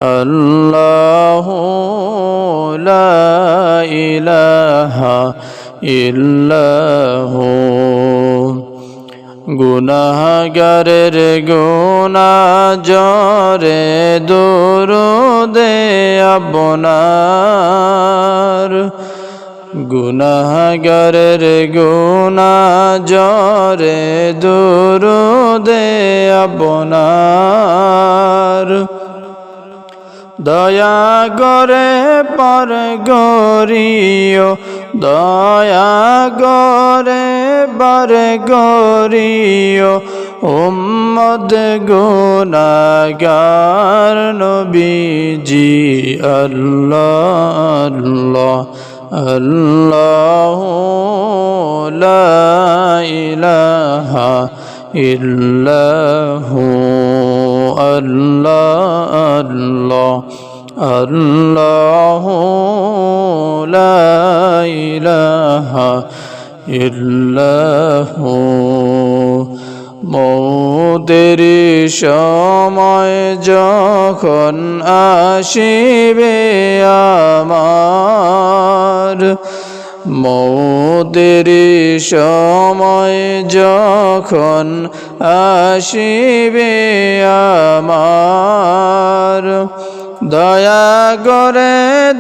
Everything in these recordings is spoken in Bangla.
আল্লাহু লা ইলাহা ইল্লাহু। গুনাহগারের গুনাহ জরে দুরুদে আপনার, গুনাহগারের গুনাহ জরে দুরুদে আপনার। দয়া করে পর গরিও, দয়া করে বার গরিও, উম্মত গুনাহগার নবীজি। আল্লাহ আল্লাহ আল্লাহু লা ইলাহা ইল্লাহু। আল্লাহ আল্লাহ আল্লাহু লা ইলাহা ইল্লাহু। মৌতের সময় যখন আসিবে আমার, মৌতের সময় যখন আসিবে আমার, দয়া করে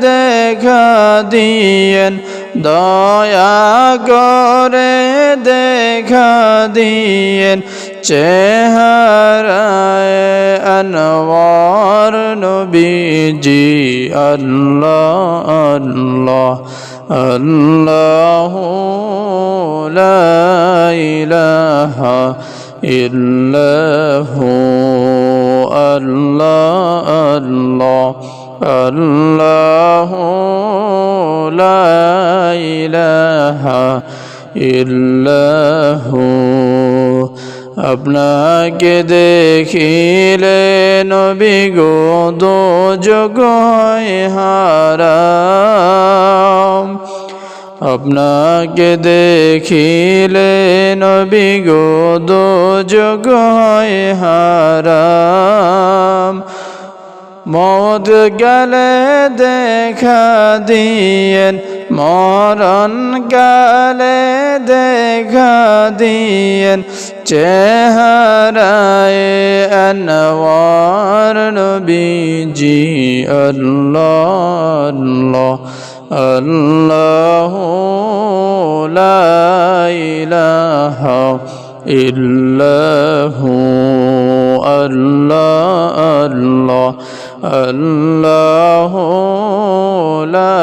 দেখা দিয়েন, দয়া করে দেখা দিয়েন চেহারায় আনওয়ার নবীজি। আল্লাহ আল্লাহ আল্লাহু লা ইলাহা ইল্লাহু। আল্লাহ আল্লাহ আল্লাহু লা ইলাহা ইল্লাহু। আপনাকে দেখিলে নবী গো দোজখ হয় হারাম, আপনাকে দেখিলে নবী গো দোজখ হয় হারাম। মওত গেলে দেখা দিয়েন, মরণ গেলে দেখা দিয়েন চেহারায় আনওয়ার নবীজি। আল্লাহ আল্লাহ আল্লাহু লা ইলাহা ইল্লাহু। আল্লাহ আল্লাহ আল্লাহু লা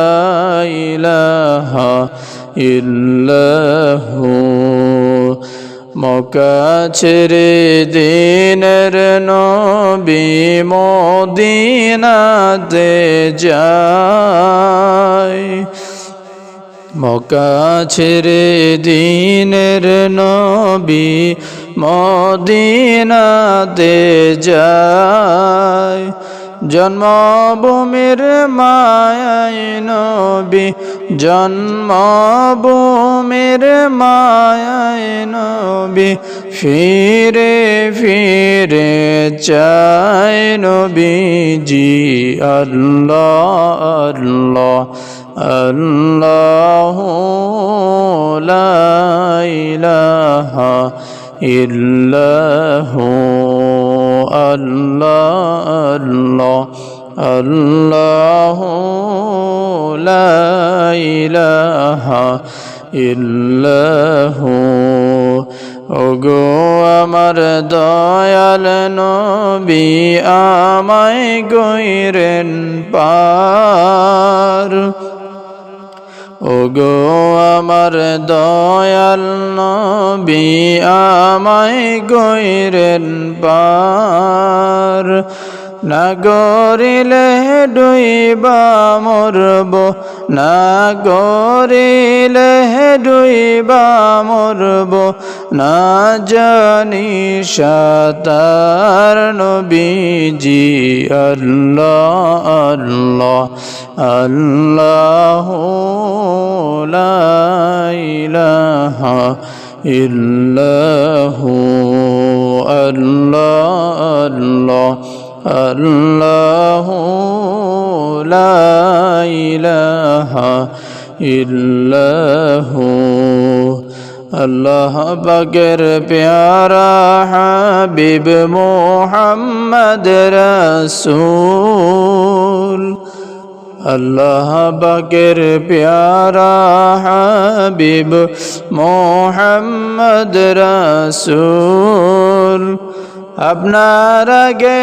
ইলাহা ইল্লাহু। মক্কা ছেড়ে দিনের নবী মদিনাতে যায়, মক্কা ছেড়ে দিনের নবী মদিনাতে যায়। জন্মভূমির মায়ায় নবী, জন্মভূমির মায়ায় নবী ফিরে ফিরে চায় নবীজি। আল্লাহ আল্লাহ আল্লাহু লা ইলাহা ইল্লাহু। আল্লাহ আল্লাহ আল্লাহু লা ইলাহা ইল্লাহু। ওগো আমার দয়াল নবী আমায় কইরেন পার, ওগো আমার দয়াল নবী আমায় কইরেন পার। না করিলে ডুইবা মরব, না করিলে ডুইবা মরব, না জানি সাঁতার নবীজি। আল্লাহ আল্লাহ আল্লাহু লা ইলাহা ইল্লাহু। আল্লাহ আল্লাহ আল্লাহু লা ইলাহা ইল্লাহু। আল্লাহ পাকের প্যারা হাবিব মুহাম্মদ রাসূল, আল্লাহ পাকের প্যারা হাবিব মুহাম্মদ রাসূল, আপনার আগে